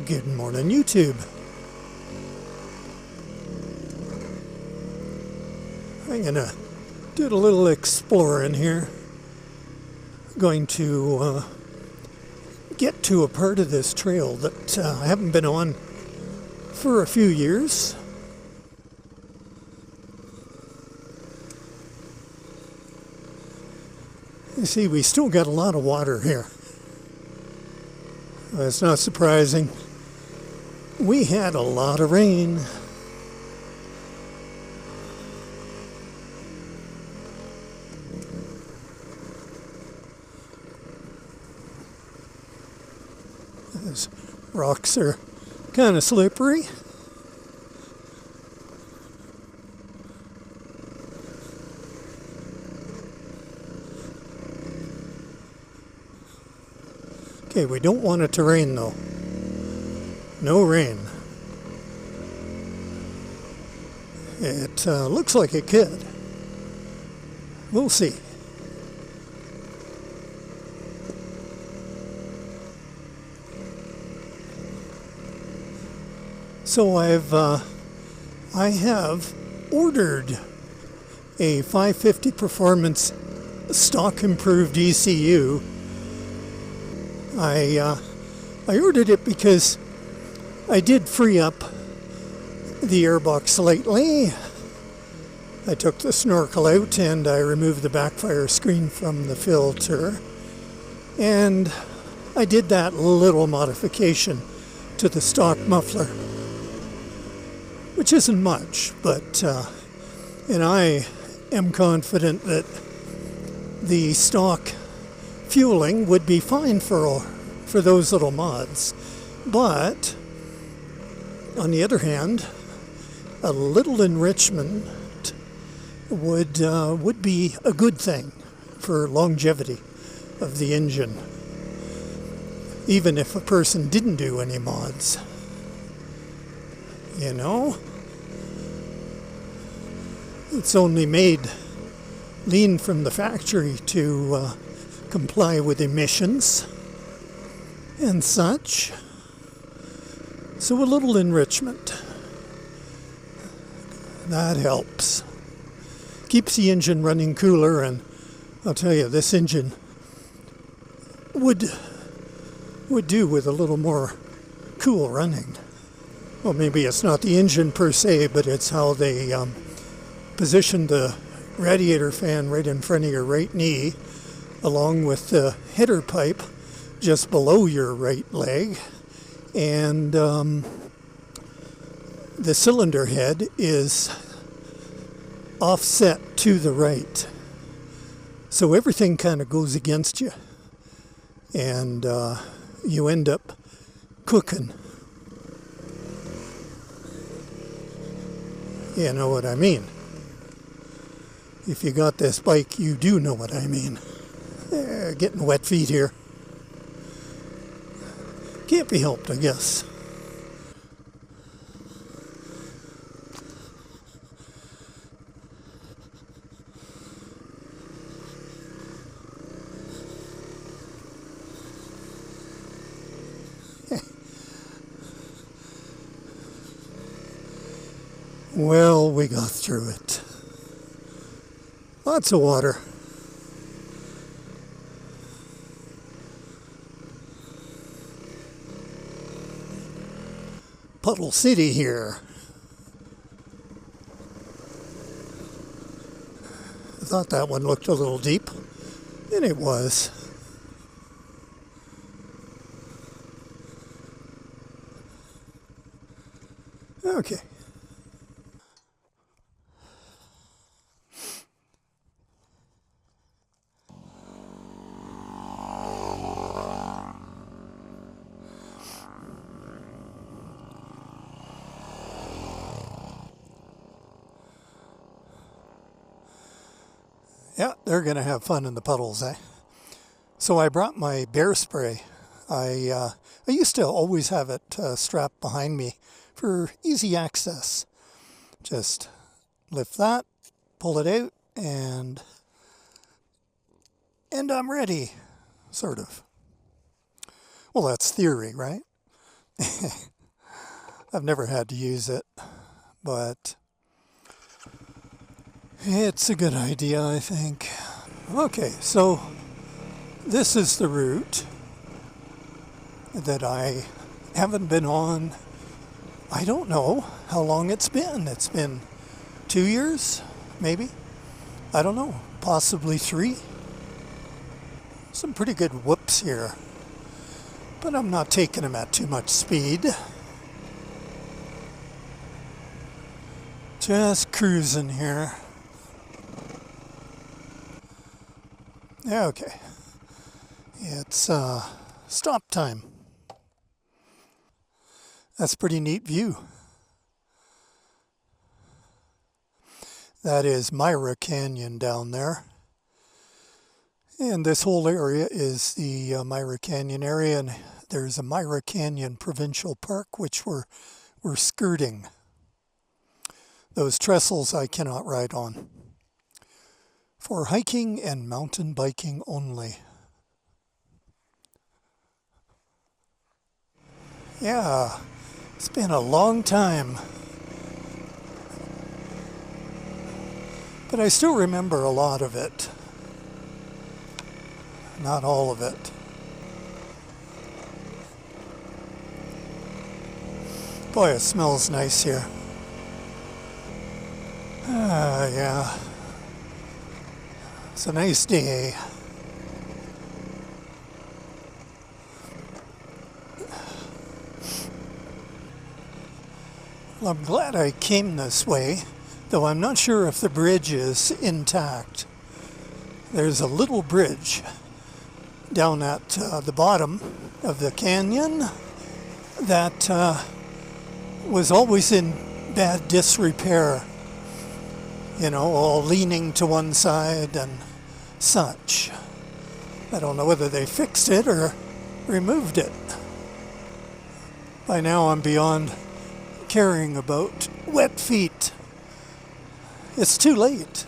Good morning, YouTube. I'm gonna do a little exploring here. Going to get to a part of this trail that I haven't been on for a few years. You see, we still got a lot of water here. It's not surprising. We had a lot of rain. These rocks are kind of slippery. Okay, we don't want it to rain though. No rain. It looks like it could. We'll see. So I have ordered a 550 Performance stock improved ECU. I ordered it because I did free up the airbox slightly. I took the snorkel out and I removed the backfire screen from the filter, and I did that little modification to the stock muffler, which isn't much, but and I am confident that the stock fueling would be fine for those little mods. But on the other hand, a little enrichment would be a good thing for longevity of the engine, even if a person didn't do any mods. You know, it's only made lean from the factory to comply with emissions and such. So a little enrichment, that helps. Keeps the engine running cooler, and I'll tell you, this engine would do with a little more cool running. Well, maybe it's not the engine per se, but it's how they position the radiator fan right in front of your right knee, along with the header pipe just below your right leg, and the cylinder head is offset to the right, so everything kind of goes against you, and you end up cooking. You know what I mean? If you got this bike, you do know what I mean. Getting wet feet here. Can't be helped, I guess. Well, we got through it. Lots of water. Puddle City here. I thought that one looked a little deep, and it was. Okay. Yeah, they're going to have fun in the puddles, eh? So I brought my bear spray. I used to always have it strapped behind me for easy access. Just lift that, pull it out, and I'm ready, sort of. Well, that's theory, right? I've never had to use it, but it's a good idea, I think. Okay, so this is the route that I haven't been on. I don't know how long it's been. It's been 2 years, maybe. I don't know, possibly 3. Some pretty good whoops here, but I'm not taking them at too much speed. Just cruising here. Okay, it's stop time. That's a pretty neat view. That is Myra Canyon down there. And this whole area is the Myra Canyon area, and there's a Myra Canyon Provincial Park, which we're skirting. Those trestles I cannot ride on. For hiking and mountain biking only. Yeah, it's been a long time. But I still remember a lot of it. Not all of it. Boy, it smells nice here. Yeah. It's a nice day. Well, I'm glad I came this way, though I'm not sure if the bridge is intact. There's a little bridge down at the bottom of the canyon that was always in bad disrepair, you know, all leaning to one side and such. I don't know whether they fixed it or removed it. By now I'm beyond caring about wet feet. It's too late.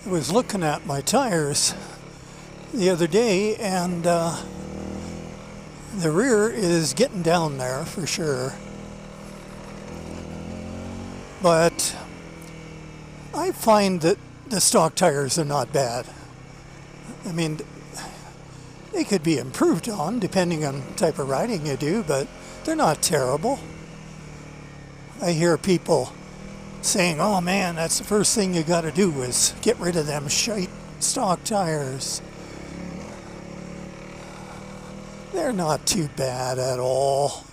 I was looking at my tires the other day, and the rear is getting down there for sure. But I find that the stock tires are not bad. I mean, they could be improved on depending on the type of riding you do, but they're not terrible. I hear people saying, oh man, that's the first thing you got to do is get rid of them shite stock tires. They're not too bad at all.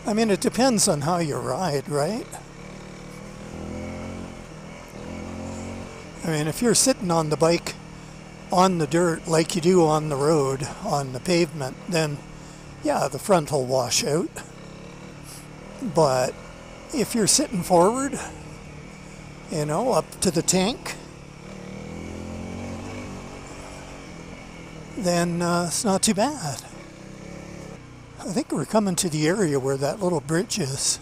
I mean, it depends on how you ride, right? I mean, if you're sitting on the bike on the dirt like you do on the road, on the pavement, then yeah, the front will wash out. But if you're sitting forward, you know, up to the tank, then it's not too bad. I think we're coming to the area where that little bridge is.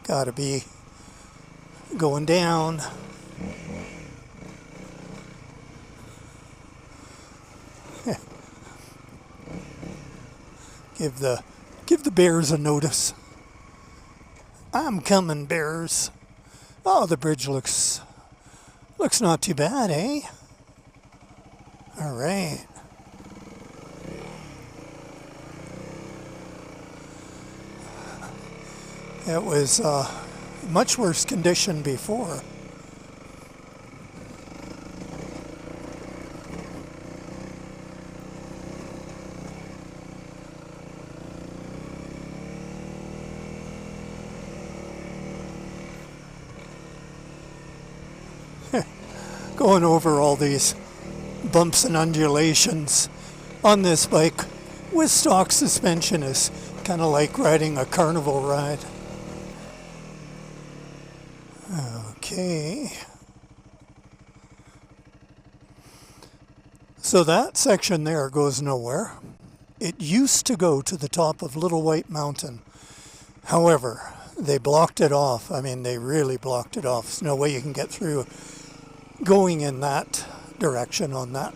Gotta be going down. Give the bears a notice. I'm coming, bears. Oh, the bridge looks not too bad, eh? All right. It was much worse condition before. Going over all these bumps and undulations on this bike with stock suspension is kind of like riding a carnival ride. Okay. So that section there goes nowhere. It used to go to the top of Little White Mountain. However, they blocked it off. I mean, they really blocked it off. There's no way you can get through going in that direction on that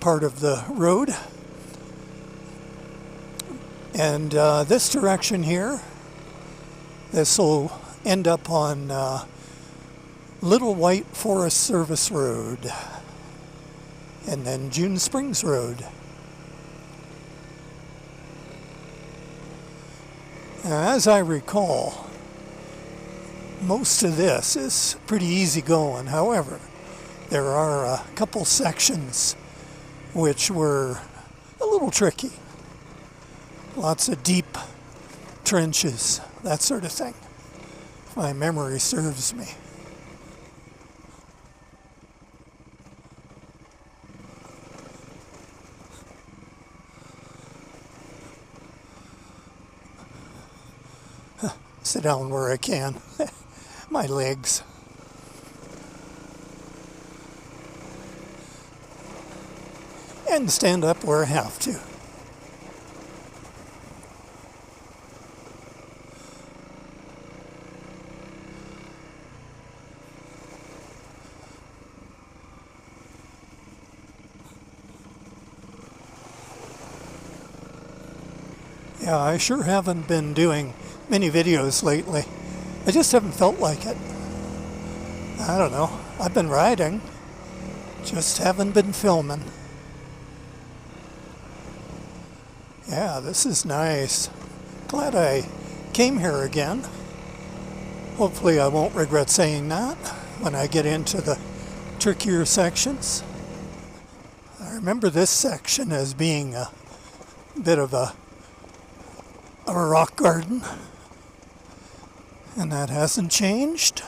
part of the road. And this direction here, this will end up on Little White Forest Service Road and then June Springs Road. Now, as I recall, most of this is pretty easy going. However, there are a couple sections which were a little tricky. Lots of deep trenches, that sort of thing, if my memory serves me. Sit down where I can. My legs. And stand up where I have to. Yeah, I sure haven't been doing many videos lately. I just haven't felt like it. I don't know. I've been riding, just haven't been filming. Yeah, this is nice. Glad I came here again. Hopefully I won't regret saying that when I get into the trickier sections. I remember this section as being a bit of a rock garden, and that hasn't changed.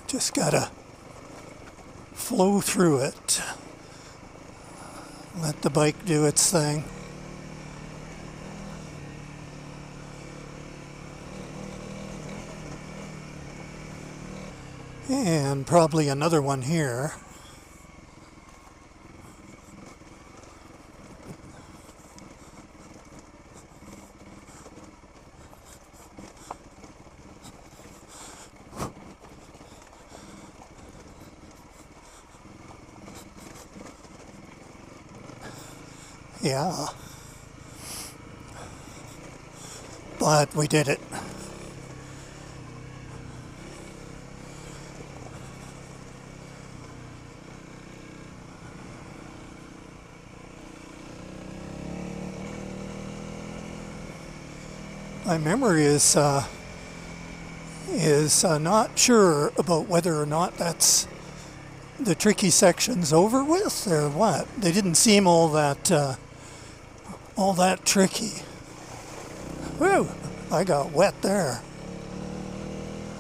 Just gotta flow through it. Let the bike do its thing. And probably another one here. Yeah, but we did it. My memory is not sure about whether or not that's the tricky sections over with or what. They didn't seem all that tricky. Whew, I got wet there.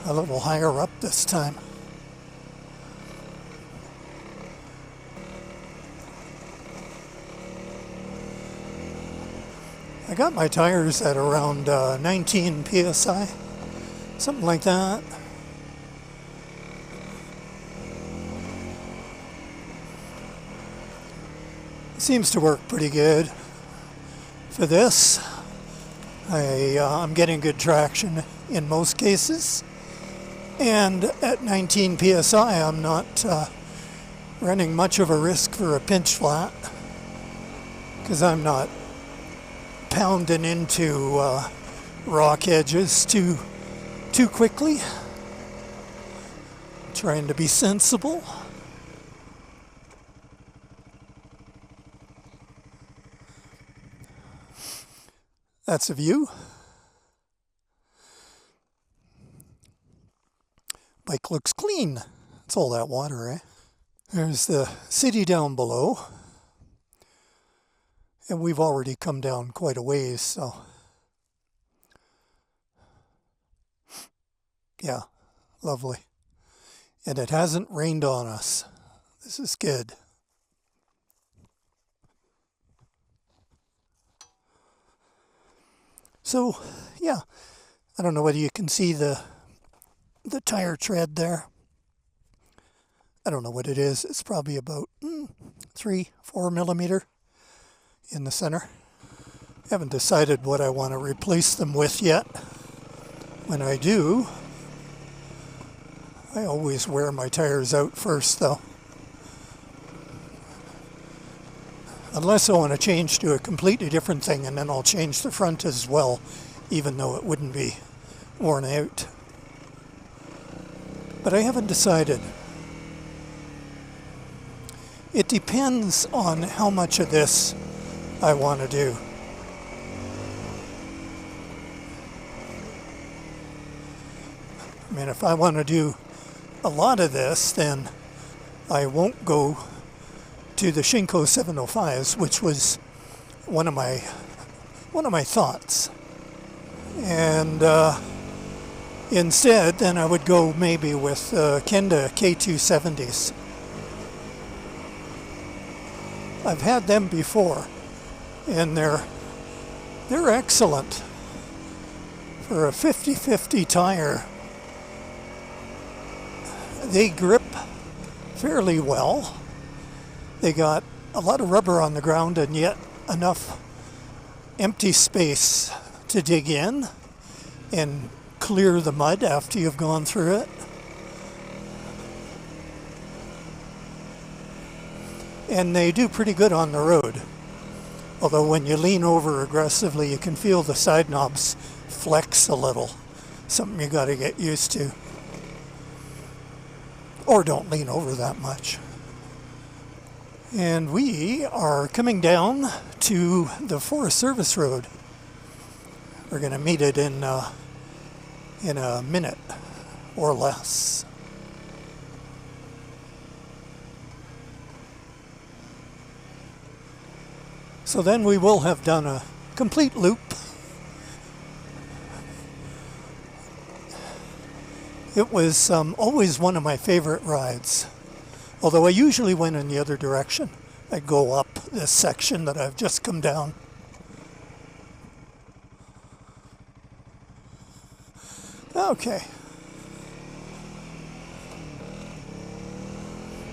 A little higher up this time. I got my tires at around 19 psi, something like that. Seems to work pretty good. For this, I'm getting good traction in most cases, and at 19 psi I'm not running much of a risk for a pinch flat because I'm not pounding into rock edges too quickly. Trying to be sensible. That's a view. Bike looks clean. It's all that water, eh? There's the city down below. And we've already come down quite a ways, so yeah, lovely. And it hasn't rained on us. This is good. So, yeah, I don't know whether you can see the tire tread there. I don't know what it is. It's probably about 3-4 millimeter in the center. Haven't decided what I want to replace them with yet. When I do, I always wear my tires out first though. Unless I want to change to a completely different thing, and then I'll change the front as well, even though it wouldn't be worn out. But I haven't decided. It depends on how much of this I want to do. I mean, if I want to do a lot of this, then I won't go to the Shinko 705s, which was one of my thoughts. And instead, then I would go maybe with Kenda K270s. I've had them before, and they're excellent for a 50-50 tire. They grip fairly well. They got a lot of rubber on the ground and yet enough empty space to dig in and clear the mud after you've gone through it. And they do pretty good on the road. Although when you lean over aggressively, you can feel the side knobs flex a little. Something you got to get used to. Or don't lean over that much. And we are coming down to the Forest Service Road. We're going to meet it in a minute or less. So then we will have done a complete loop. It was always one of my favorite rides. Although I usually went in the other direction. I'd go up this section that I've just come down. Okay.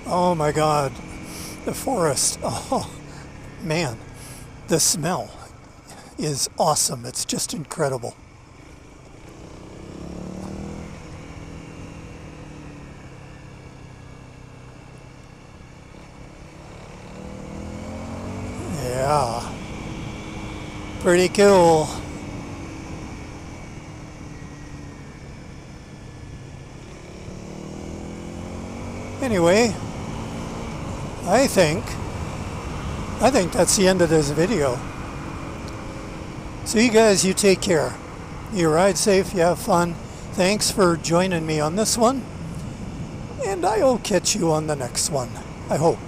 Oh my God. The forest. Oh, man. The smell is awesome. It's just incredible. Yeah, pretty cool. Anyway, I think that's the end of this video. So you guys, you take care. You ride safe, you have fun. Thanks for joining me on this one. And I'll catch you on the next one, I hope.